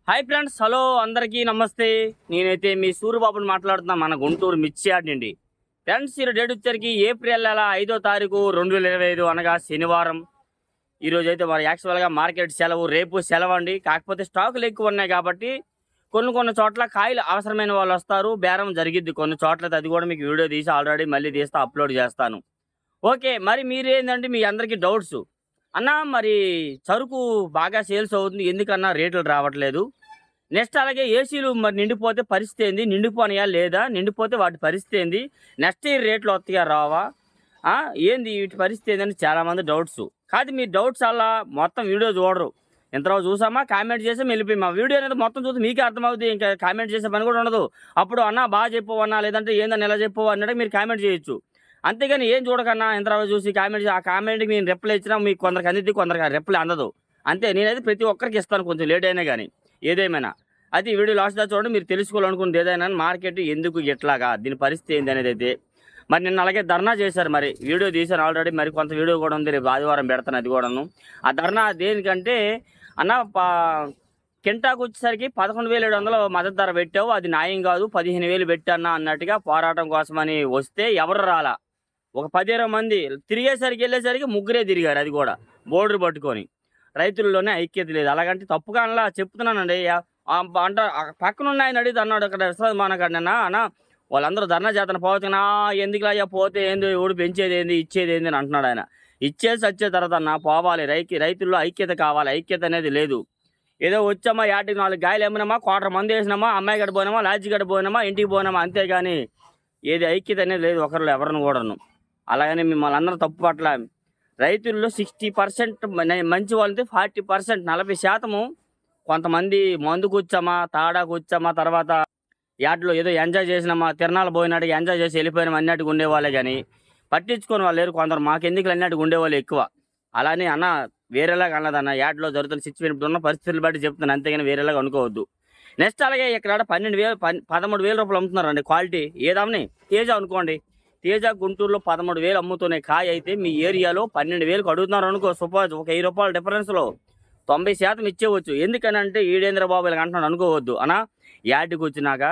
Hi friends, hello అందరికీ నమస్తే. నేనైతే మీ సూర్యబాబుని మాట్లాడుతున్నా, మన గుంటూరు మిర్చి యార్డ్ నుండి. ఫ్రెండ్స్, ఈ డేట్ వచ్చరికి ఏప్రిల్ నెల 5వ తారీఖు 2025 అనగా శనివారం. ఈరోజు అయితే మరి యాక్చువల్గా మార్కెట్ సెలవు, రేపు సెలవు అండి. కాకపోతే స్టాకులు ఎక్కువ ఉన్నాయి కాబట్టి కొన్ని చోట్ల కాయలు అవసరమైన వాళ్ళు వస్తారు, బేరం జరిగిద్ది. కొన్ని చోట్ల అది కూడా మీకు వీడియో తీసి ఆల్రెడీ మళ్ళీ తీస్తే అప్లోడ్ చేస్తాను. ఓకే, మరి మీరేందంటే మీ అందరికీ డౌట్స్, అన్నా మరి సరుకు బాగా సేల్స్ అవుతుంది, ఎందుకన్నా రేట్లు రావట్లేదు? నెక్స్ట్ అలాగే ఏసీలు మరి నిండిపోతే పరిస్థితి ఏంది? నిండిపోనియా లేదా? నిండిపోతే వాటి పరిస్థితి ఏంది? నెక్స్ట్ ఇయర్ రేట్లు వస్తాయా రావా? ఏంది వీటి పరిస్థితి ఏందని చాలామంది డౌట్స్. కాదు, మీ డౌట్స్ అలా మొత్తం వీడియో చూడరు. ఇంతలో చూసామా, కామెంట్ చేసి వెళ్ళిపోయి మా వీడియో అనేది మొత్తం చూసి మీకే అర్థమవుతుంది. ఇంకా కామెంట్ చేసే పని కూడా ఉండదు. అప్పుడు అన్నా బాగా చెప్పవు అన్నా, లేదంటే ఏందని ఎలా చెప్పవు అన్నట్టు మీరు కామెంట్ చేయొచ్చు. అంతేగాని ఏం చూడకన్నా ఇంతలో చూసి కామెంట్ ఆ కామెంట్కి నేను రిప్లై ఇచ్చినా మీకు కొందరికి అందిద్ది, కొందరికి రిప్లై అందదు. అంతే. నేనైతే ప్రతి ఒక్కరికి ఇస్తాను, కొంచెం లేట్ అయినా కానీ ఏదేమైనా. అయితే ఈ వీడియో లాస్ట్ దాకా చూడండి. మీరు తెలుసుకోవాలనుకున్నది ఏదైనా మార్కెట్ ఎందుకు ఎట్లాగా దీని పరిస్థితి ఏంది అనేది అయితే. మరి నిన్న అలాగే ధర్నా చేశారు, మరి వీడియో తీశాను ఆల్రెడీ. మరి కొంత వీడియో కూడా ఉంది, రేపు ఆదివారం పెడతాను అది కూడాను. ఆ ధర్నా దేనికంటే, అన్న కింటాకు వచ్చేసరికి 11,700 మద్దతు ధర పెట్టావు, అది న్యాయం కాదు, 15,000 పెట్టన్నా అన్నట్టుగా పోరాటం కోసమని వస్తే ఎవరు రాలా. ఒక 10-20 మంది తిరిగేసరికి వెళ్ళేసరికి ముగ్గురే తిరిగారు, అది కూడా బోర్డర్ పట్టుకొని. రైతుల్లోనే ఐక్యత లేదు. అలాగంటే తప్పుగా అలా చెప్తున్నానండి. అంట పక్కన ఉన్న ఆయన అడిగితే అన్నాడు, అక్కడ మనకన్నా అన్న వాళ్ళందరూ ధర్నా చేతను పోతున్నా, ఎందుకు అయ్యా పోతే ఏంది, ఊడి పెంచేది ఏంది, ఇచ్చేది ఏంది అని అంటున్నాడు ఆయన. ఇచ్చేసి వచ్చే తర్వాత అన్న పోవాలి, రైతుల్లో ఐక్యత కావాలి. ఐక్యత అనేది లేదు. ఏదో వచ్చామా, యాటికి 4 గాయలు ఏమైనామా, 1/4 మంది వేసినామా, అమ్మాయి గడ పోయినామా, లాడ్జి గడ పోయినామా, ఇంటికి పోయినామా, అంతేగాని ఏది ఐక్యత అనేది లేదు ఒకరిలో ఎవరిని కూడాను. అలాగని మిమ్మల్ని అందరూ తప్పు పట్ల. రైతుల్లో 60% మంచి వాళ్ళతో 40% 40% కొంతమంది మందుకు వచ్చామా, తాడాకు వచ్చామా, తర్వాత యాడ్లో ఏదో ఎంజాయ్ చేసినామా, తిరణాలు పోయినట్టుగా ఎంజాయ్ చేసి వెళ్ళిపోయినాం అన్నట్టుగా ఉండేవాళ్ళే కానీ పట్టించుకొని వాళ్ళు లేరు. కొందరు మాకెందుకు అన్నట్టుగా ఉండేవాళ్ళు ఎక్కువ. అలానే అన్న వేరేలాగా అన్నదన్న, యాడ్లో జరుగుతున్న సిచ్యువేషన్ ఉన్న పరిస్థితులు బట్టి చెప్తున్నాను, అంతేగాని వేరేలాగా అనుకోవద్దు. నెక్స్ట్ అలాగే ఇక్కడ 12,000 13,000 రూపాయలు అమ్ముతున్నారండి క్వాలిటీ. ఏదామని తేజ అనుకోండి, తేజ గుంటూరులో 13,000 అమ్ముతున్న కాయ అయితే మీ ఏరియాలో 12,000కు అడుగుతున్నారు అనుకో. సపోజ్ ఒక 1000 రూపాయల డిఫరెన్స్లో 90% ఇచ్చేవచ్చు. ఎందుకనంటే ఈడేంద్ర బాబు ఇలా అంటున్నాడు అనుకోవద్దు అనా. యాడ్కి వచ్చినాక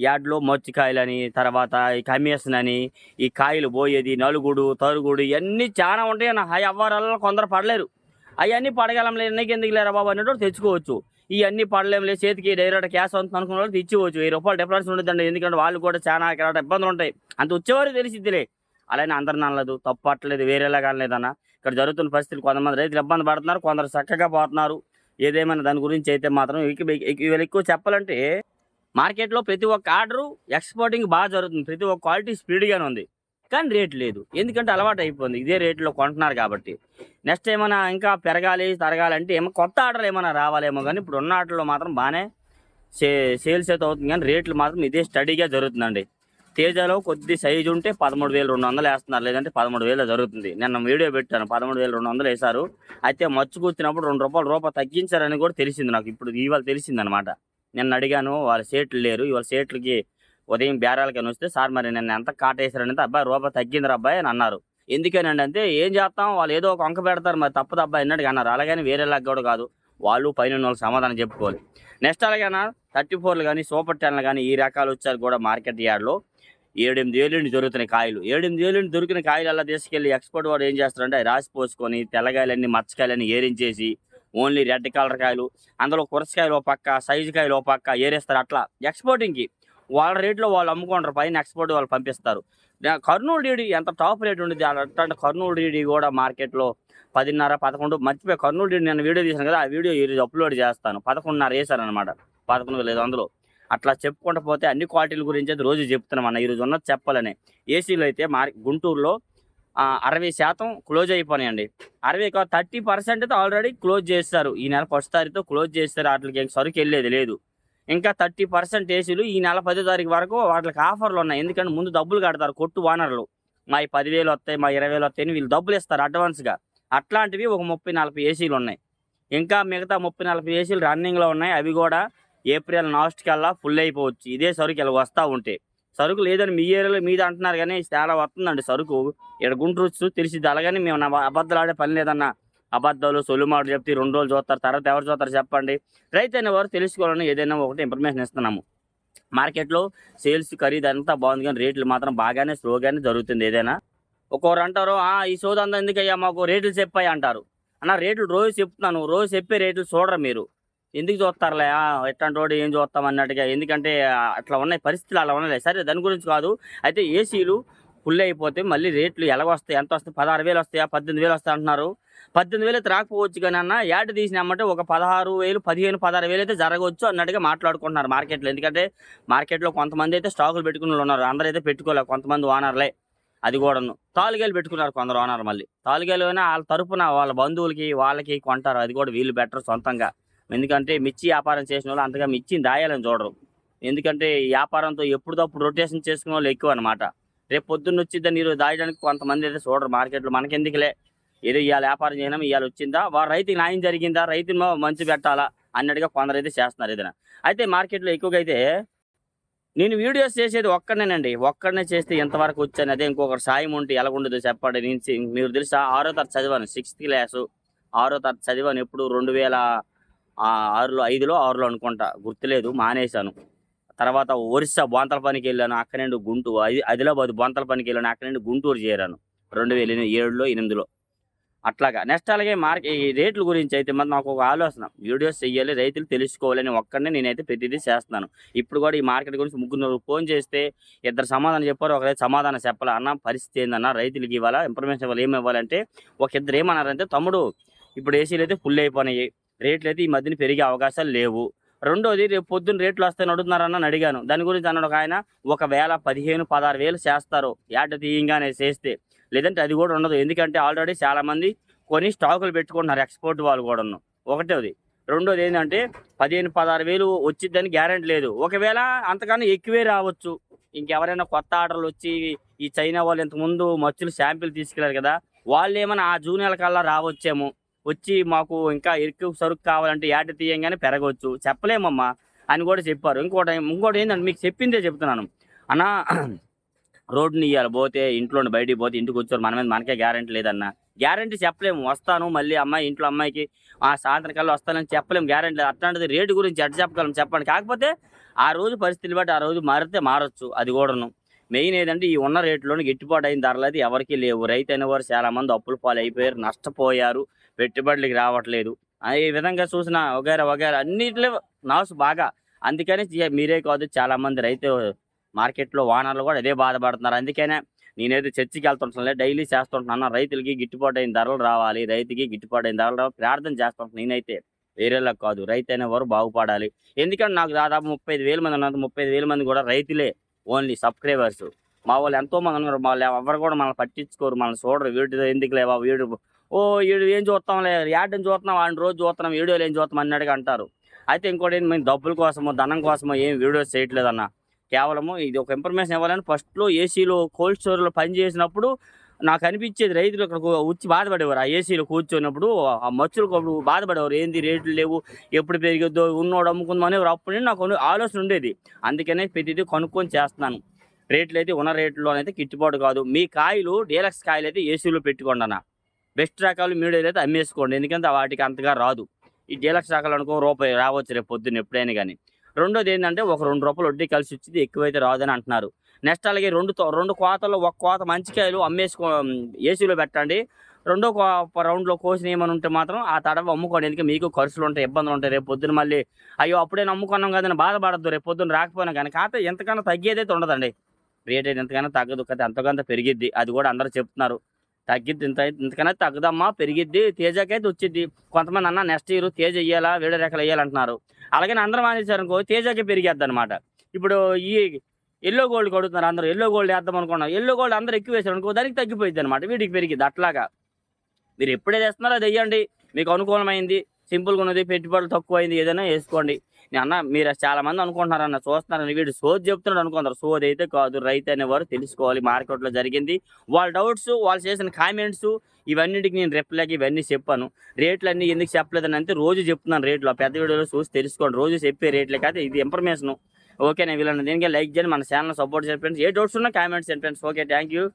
యాడ్లో మొచ్చికాయలని, తర్వాత ఈ కమిషన్ అని, ఈ కాయలు పోయేది, నలుగుడు తరుగుడు ఇవన్నీ చాలా ఉంటాయి అన్న. అవి అవ్వారాలలో కొందరు పడలేరు. అవన్నీ పడగలం లేదు, నీకు ఎందుకు లేరా బాబు అన్నట్టు తెచ్చుకోవచ్చు. ఇవన్నీ పడలేం లేదు, చేతికి డైరెక్ట్ క్యాష్ అవుతుంది అనుకున్న వాళ్ళు తెచ్చివచ్చు. 1000 రూపాయలు డిఫరెన్స్ ఉండదండి, ఎందుకంటే వాళ్ళు కూడా చాలా ఇక్కడ ఇబ్బందులు ఉంటాయి. అంత వచ్చేవారు తెలిసిద్దిలే. అలానే అందరిని అనలేదు, తప్పు పట్టలేదు, వేరేలాగా అనలేదన్న. ఇక్కడ జరుగుతున్న పరిస్థితులు కొంతమంది రైతులు ఇబ్బంది పడుతున్నారు, కొందరు చక్కగా పోతున్నారు. ఏదేమైనా దాని గురించి అయితే మాత్రం వీళ్ళు ఎక్కువ చెప్పాలంటే, మార్కెట్లో ప్రతి ఒక్క ఆర్డరు ఎక్స్పోర్టింగ్ బాగా జరుగుతుంది, ప్రతి ఒక్క క్వాలిటీ స్పీడ్గానే ఉంది. కానీ రేట్ లేదు, ఎందుకంటే అలవాటు అయిపోయింది, ఇదే రేట్లో కొంటున్నారు కాబట్టి. నెక్స్ట్ ఏమైనా ఇంకా పెరగాలి తరగాలంటే ఏమో కొత్త ఆర్డర్లు ఏమైనా రావాలేమో, కానీ ఇప్పుడు ఉన్న ఆర్డర్లో మాత్రం బాగానే సేల్స్ అయితే అవుతుంది. కానీ రేట్లు మాత్రం ఇదే స్టడీగా జరుగుతుందండి. తేజలో కొద్ది సైజు ఉంటే 13,200 వేస్తున్నారు, లేదంటే 13,000 జరుగుతుంది. నిన్న వీడియో పెట్టాను, 13,200 వేశారు. అయితే మచ్చు కూర్చున్నప్పుడు రూపాయి తగ్గించారని కూడా తెలిసింది నాకు, ఇప్పుడు ఇవాళ తెలిసింది అనమాట. నిన్న అడిగాను, వాళ్ళ సేట్లు లేరు, ఇవాళ సేట్లకి ఉదయం బేరాలకని వస్తే, సార్ మరి నిన్న ఎంత కాటేశారనంటే, అబ్బాయి రూపాయి తగ్గిందిరా అబ్బాయి అని అన్నారు. ఎందుకనండి అంటే, ఏం చేస్తాం, వాళ్ళు ఏదో ఒక అంక పెడతారు, మరి తప్పదు అబ్బాయి అన్నట్టుగా అన్నారు. అలాగని వేరేలాగా కూడా కాదు, వాళ్ళు పైన వాళ్ళకి సమాధానం చెప్పుకోవాలి. నెక్స్ట్ అలాగైనా 34లు కానీ సూపర్ 10లు కానీ ఈ రకాలు వచ్చారు కూడా మార్కెట్ యార్డ్లో 7-8 ఏళ్ళు నుండి దొరుకుతున్నాయి కాయలు. 7-8 ఏళ్ళు నుండి దొరికిన కాయలు అలా తీసుకెళ్ళి ఎక్స్పోర్ట్ వాడు ఏం చేస్తారంటే, అవి రాసి పోసుకొని తెల్లగాయలన్నీ మచ్చకాయలన్నీ ఏరించేసి ఓన్లీ రెడ్ కలర్ కాయలు, అందులో కురసకాయలు ఓ పక్క, సైజు కాయలు ఓ పక్క ఏరేస్తారు. అట్లా ఎక్స్పోర్టింగ్కి వాళ్ళ రేట్లో వాళ్ళు అమ్ముకుంటారు, పైన ఎక్స్పోర్ట్ వాళ్ళు పంపిస్తారు. కర్నూలు డీడీ ఎంత టాప్ రేట్ ఉండేది. అట్లాంటి కర్నూలు డీడీ కూడా మార్కెట్లో 10:30, 11 మర్చిపోయి. కర్నూలు డీడీ నేను వీడియో తీసాను కదా, ఆ వీడియో ఈరోజు అప్లోడ్ చేస్తాను. 11:30 వేసారనమాట, 11,500. అట్లా చెప్పుకుంటూ పోతే అన్ని క్వాలిటీల గురించి అయితే రోజు చెప్తున్నాం అన్న. ఈరోజు ఉన్నది చెప్పాలని. ఏసీలో అయితే గుంటూరులో 60% క్లోజ్ అయిపోయినాయండి. 30% అయితే ఆల్రెడీ క్లోజ్ చేస్తారు. ఈ నెల 1వ తారీఖుతో క్లోజ్ చేస్తారు. వాటికి సరుకు వెళ్ళేది లేదు. ఇంకా 30% ఏసీలు ఈ నెల 10వ తారీఖు వరకు వాటికి ఆఫర్లు ఉన్నాయి. ఎందుకంటే ముందు డబ్బులు కడతారు కొట్టు ఓనర్లు. మా 10,000 వస్తాయి, మా 20,000 వస్తాయని వీళ్ళు డబ్బులు ఇస్తారు అడ్వాన్స్గా. అట్లాంటివి ఒక 30-40 ఏసీలు ఉన్నాయి. ఇంకా మిగతా 30-40 ఏసీలు రన్నింగ్లో ఉన్నాయి. అవి కూడా ఏప్రిల్ లాస్ట్ కల్లా ఫుల్ అయిపోవచ్చు, ఇదే సరుకు ఇలా వస్తూ ఉంటే. సరుకు లేదని మీ ఏరియాలో మీద అంటున్నారు, కానీ చాలా వస్తుందండి సరుకు. ఇక్కడ గుంటూరు తెలిసిద్ది. అలాగని మేము అబద్ధాలు ఆడే పని లేదన్నా. అబద్ధాలు సొల్లు మాటలు చెప్తే 2 రోజులు చూస్తారు, తర్వాత ఎవరు చూస్తారు చెప్పండి? రైతు అనేవారు తెలుసుకోవాలని ఏదైనా ఒకటి ఇన్ఫర్మేషన్ ఇస్తున్నాము. మార్కెట్‌లో సేల్స్ ఖరీదు అంతా బాగుంది కానీ రేట్లు మాత్రం బాగానే స్లోగానే జరుగుతుంది ఏదైనా. ఒక్కోరు అంటారు, ఈ సోదంతా ఎందుకయ్యా మాకు రేట్లు చెప్పయ్యా అంటారు. అన్న రేట్లు రోజు చెప్తున్నాను. రోజు చెప్పే రేట్లు చూడరు మీరు. ఎందుకు చూస్తారులే ఇట్లాంటోడు ఏం చూస్తాం అన్నట్టుగా. ఎందుకంటే అట్లా ఉన్నాయి పరిస్థితులు అలా ఉన్నాయి. సరే దాని గురించి కాదు. అయితే ఏసీలు ఫుల్ అయిపోతే మళ్ళీ రేట్లు ఎలాగొస్తాయి? ఎంతొస్తాయి? 16,000 వస్తాయా? 18,000 వస్తాయి అంటున్నారు. 18,000 అయితే రాకపోవచ్చు కానీ అన్న యాడ్ తీసినామంటే ఒక 16,000, 15, 16,000 అయితే జరగవచ్చు అన్నట్టుగా మాట్లాడుకుంటున్నారు మార్కెట్‌లో. ఎందుకంటే మార్కెట్‌లో కొంతమంది అయితే స్టాకులు పెట్టుకున్నోళ్ళు ఉన్నారు. అందరైతే పెట్టుకోలే. కొంతమంది ఓనర్‌లే అది కూడాను. తాలుగాయలు పెట్టుకున్నారు కొందరు ఓనర్లు మళ్ళీ. తాలుగాయలు అయినా ఆళ్ళ తరపున వాళ్ళ బంధువులకి, వాళ్ళకి కొంటారు. అది కూడా వీళ్ళు బెటరు సొంతంగా. ఎందుకంటే మిర్చి వ్యాపారం చేసినోళ్ళు అంతగా మిర్చిని దాయాలని చూడరు. ఎందుకంటే ఈ వ్యాపారంతో ఎప్పుడుదప్పుడు రొటేషన్ చేసుకునేవాళ్ళు ఎక్కువనమాట. రేపు పొద్దున్నొచ్చిద్దని ఈరోజు దాయడానికి కొంతమంది అయితే చూడరు మార్కెట్‌లో. మనకెందుకులే, ఏదో ఇయాల వ్యాపారం చేయడం ఇయాల వచ్చిందా, రైతుకి న్యాయం జరిగిందా, రైతును మంచి పెట్టాలా అన్నట్టుగా కొందరైతే చేస్తున్నారు ఏదైనా. అయితే మార్కెట్‌లో ఎక్కువగా అయితే నేను వీడియోస్ చేసేది ఒక్కడినేనండి. ఒక్కడినే చేస్తే ఎంతవరకు వచ్చాను. అదే ఇంకొకరి సాయం ఉంటే ఎలాగుండదో చెప్పండి. మీరు తెలుసా 6వ తరగతి చదివాను. 6థ్ క్లాసు 6వ తరగతి చదివాను. ఎప్పుడు 2006లో 5లో 6లో అనుకుంటా గుర్తులేదు. మానేశాను. తర్వాత ఒరిస్సా బొంతల పనికెళ్ళాను. అక్కడి నుండి ఆదిలాబాద్ బొంతల పనికెళ్ళాను. అక్కడి నుండి గుంటూరు చేరాను. 2007లో, 8లో. అట్లాగా. నెక్స్ట్ అలాగే ఈ రేట్ల గురించి అయితే మరి నాకొక ఆలోచన. వీడియోస్ చెయ్యాలి, రైతులు తెలుసుకోవాలని ఒక్కడినే నేనైతే ప్రతిదీ చేస్తున్నాను. ఇప్పుడు కూడా ఈ మార్కెట్ గురించి ముగ్గురు ఫోన్ చేస్తే ఇద్దరు సమాధానం చెప్పారు. ఒకరైతే సమాధానం చెప్పలే. అన్న పరిస్థితి ఏందన్నా రైతులకి ఇవ్వాలా, ఇన్ఫర్మేషన్ ఇవ్వాలి, ఏమి ఇవ్వాలంటే ఒక ఇద్దరు ఏమన్నారంటే, తమ్ముడు ఇప్పుడు ఏసీలు అయితే ఫుల్ అయిపోయినాయి. రేట్లు అయితే ఈ మధ్యన పెరిగే అవకాశాలు లేవు. రెండోది రేపు పొద్దున్న రేట్లు వస్తాయని అడుగుతున్నారని అడిగాను. దాని గురించి అన్నాడు ఒక ఆయన, ఒకవేళ 15, 16,000 చేస్తారు యాడ్ తీయంగానే చేస్తే. లేదంటే అది కూడా ఉండదు. ఎందుకంటే ఆల్రెడీ చాలామంది కొని స్టాకులు పెట్టుకుంటున్నారు ఎక్స్‌పోర్ట్ వాళ్ళు కూడాను. ఒకటోది. రెండోది ఏందంటే 15, 16,000 వచ్చిద్దని గ్యారంటీ లేదు. ఒకవేళ అంతకన్నా ఎక్కువే రావచ్చు. ఇంకెవరైనా కొత్త ఆర్డర్‌లొచ్చి ఈ చైనా వాళ్ళు ఇంతకుముందు మచ్చులు శాంపిల్ తీసుకెళ్లారు కదా! వాళ్ళేమన్నా ఆ జూన్ నెలకల్లా రావచ్చేమో. వచ్చి మాకు ఇంకా ఎక్కువ సరుకు కావాలంటే యాడ్ తీయంగానే పెరగొచ్చు. చెప్పలేమమ్మా అని కూడా చెప్పారు. ఇంకోటేందంటే మీకు చెప్పిందే చెప్తున్నాను. అన్నా రోడ్డుని ఇయ్యాల పోతే ఇంట్లోండి బయటికి పోతే ఇంటికి కూర్చొని మన మీద మనకే గ్యారంటీ లేదన్నా. గ్యారంటీ చెప్పలేము. వస్తాను మళ్ళీ ఇంట్లో అమ్మాయికి సాయంత్రం కల్లా వస్తానని చెప్పలేము, గ్యారంటీ లేదు. అట్లాంటిది రేటు గురించి ఎట్ట చెప్పగలం చెప్పండి. కాకపోతే ఆ రోజు పరిస్థితులు బట్టి ఆ రోజు మారితే మారొచ్చు అది కూడాను. మెయిన్ ఏదంటే ఈ ఉన్న రేట్లోనే గిట్టుబాటు అయిన ధరలైతే ఎవరికీ లేవు. రైతు అనేవారు చాలామంది అప్పుల పాలైపోయారు, నష్టపోయారు, పెట్టుబడులకి రావట్లేదు. ఈ విధంగా చూసినా వగైరా వగైరా అన్నిట్లో బాగా. అందుకని మీరే కాదు చాలామంది రైతు మార్కెట్‌లో ఓనర్లు కూడా అదే బాధపడుతున్నారు. అందుకనే నేనైతే చర్చికెళ్తుంటానులే, డైలీ చేస్తుంటున్నాను. రైతులకి గిట్టుబాటైన ధరలు రావాలి, రైతుకి గిట్టుబాటైన ధరలు రావాలి ప్రార్థన చేస్తుంటాను నేనైతే. వేరేలా కాదు. రైతు అనేవారు బాగుపడాలి. ఎందుకంటే నాకు దాదాపు 35,000 మంది ఉన్నారు. 35,000 మంది కూడా రైతులే. Only subscribers. మా వాళ్ళు ఎంతోమంది ఉన్నారు. వాళ్ళు ఎవ్వరు కూడా మనల్ని పట్టించుకోరు. మనల్ని చూడరు. వీడితో ఎందుకులే బాబు ఈడు ఏం చూస్తాంలే, యాడ్‌ని చూస్తున్నాం, వాడిని రోజు చూస్తున్నాం, వీడియోలు ఏం చూస్తాం అన్నట్టుగా అంటారు. అయితే ఇంకోటేంటి, మేము డబ్బుల కోసమో, ధనం కోసమో ఏం వీడియోస్ చేయట్లేదన్న. కేవలము ఇది ఒక ఇన్ఫర్మేషన్ ఇవ్వాలని ఫస్ట్‌లో ఏసీలో కోల్డ్ స్టోర్‌లో పని చేసినప్పుడు నాకనిపిచ్చేది రైతులు ఇక్కడికి వచ్చి బాధపడేవారు. ఆ ఏసీలో కూర్చున్నప్పుడు ఆ మచ్చులకప్పుడు బాధపడేవారు. ఏంది రేట్లు లేవు, ఎప్పుడు పెరిగిద్దో, ఉన్నోడు అమ్ముకుందాం అనేవారు. అప్పుడు నాకు ఆలోచన ఉండేది. అందుకనే ప్రతిదీ కనుక్కొని చేస్తున్నాను. రేట్లయితే ఉన్న రేట్లోనైతే గిట్టుబాటు కాదు. మీ కాయలు డీలక్స్ కాయలైతే ఏసీలో పెట్టుకోండన్న. బెస్ట్ రకాలు మీడియాలైతే అమ్మేసుకోండి. ఎందుకంటే వాటికి అంతగా రాదు. ఈ డీలక్స్ రకాలు అనుకో రూపాయి రావచ్చు రేపు పొద్దున్న ఎప్పుడైనా గానీ. రెండోదేందంటే ఒక రూ. 2 వడ్డీ కలిసొచ్చిద్ది. ఎక్కువైతే రాదని అంటున్నారు. నెక్స్ట్ అలాగే 2 కోతల్లో ఒక కోత మంచి కాయలు ఏసీలో పెట్టండి. రెండో రౌండ్‌లో కోసినయి ఏమన్నా ఉంటే మాత్రం ఆ తడవ అమ్ముకోండి. ఎందుకంటే మీకు ఖర్చులుంటాయి, ఇబ్బందులుంటాయి. రేపు పొద్దున మళ్ళీ అయ్యో అప్పుడే అమ్ముకున్నాం కదని బాధపడొద్దు రేపు పొద్దున రాకపోయినా గానీ. కాకపోతే ఎంతకన్నా తగ్గేదైతే ఉండదండి. రేట్ అయితే ఎంతకన్నా తగ్గదు. కాకపోతే ఎంతో కొంత పెరిగిద్ది. అది కూడా అందరూ చెప్తున్నారు. తగ్గిద్ది, ఇంతకన్నా తగ్గదమ్మా, పెరిగిద్ది. తేజకైతే వచ్చిద్ది. కొంతమంది అన్న నెక్స్ట్ ఇయర్ తేజ ఎయ్యాలా, వేరే రకాలు ఎయ్యాలంటున్నారు. అలాగని అందరూ మానేశారనుకో తేజకే పెరిగేద్దనమాట. ఇప్పుడు ఈ యెల్లో గోల్డ్‌కి అడుగుతున్నారు అందరూ. యెల్లో గోల్డ్ ఏద్దాం అనుకున్నాం. యెల్లో గోల్డ్ అందరూ ఎక్కువేశారనుకో దానికి తగ్గిపోయిద్దనమాట. వీటికి పెరిగిద్ది అట్లాగా. మీరు ఎప్పుడేది ఏస్తున్నారో అది ఎయ్యండి. మీకు అనుకూలమైంది, సింపుల్‌గా ఉన్నది, పెట్టుబడులు తక్కువైంది ఏదైనా ఏసుకోండి. మీరు చాలామంది అనుకుంటున్నారన్న, చూస్తున్నారని వీడు సోది చెప్తున్నాడు అనుకుంటారు. సోదైతే కాదు. రైతు అనేవారు తెలుసుకోవాలి మార్కెట్‌లో జరిగింది. వాళ్ళ డౌట్స్, వాళ్ళు చేసిన కామెంట్స్ ఇవన్నిటికి నేను రిప్లైకి ఇవన్నీ చెప్పాను. రేట్లన్నీ ఎందుకు చెప్పలేదని అంటే రోజు చెప్తున్నాను రేట్లు. ఆ పెద్ద వీడియోలో చూసి తెలుసుకోండి. రోజు చెప్పే రేట్లే కాదు, ఇది ఇన్ఫర్మేషను. ఓకేనా? వీళ్ళని దీనికే లైక్ చేయండి. మన ఛానెల్‌ని సపోర్ట్ చేయండి ఫ్రెండ్స్. ఏ డౌట్స్ ఉన్నా కామెంట్స్ చేయండి ఫ్రెండ్స్. Okay, thank you.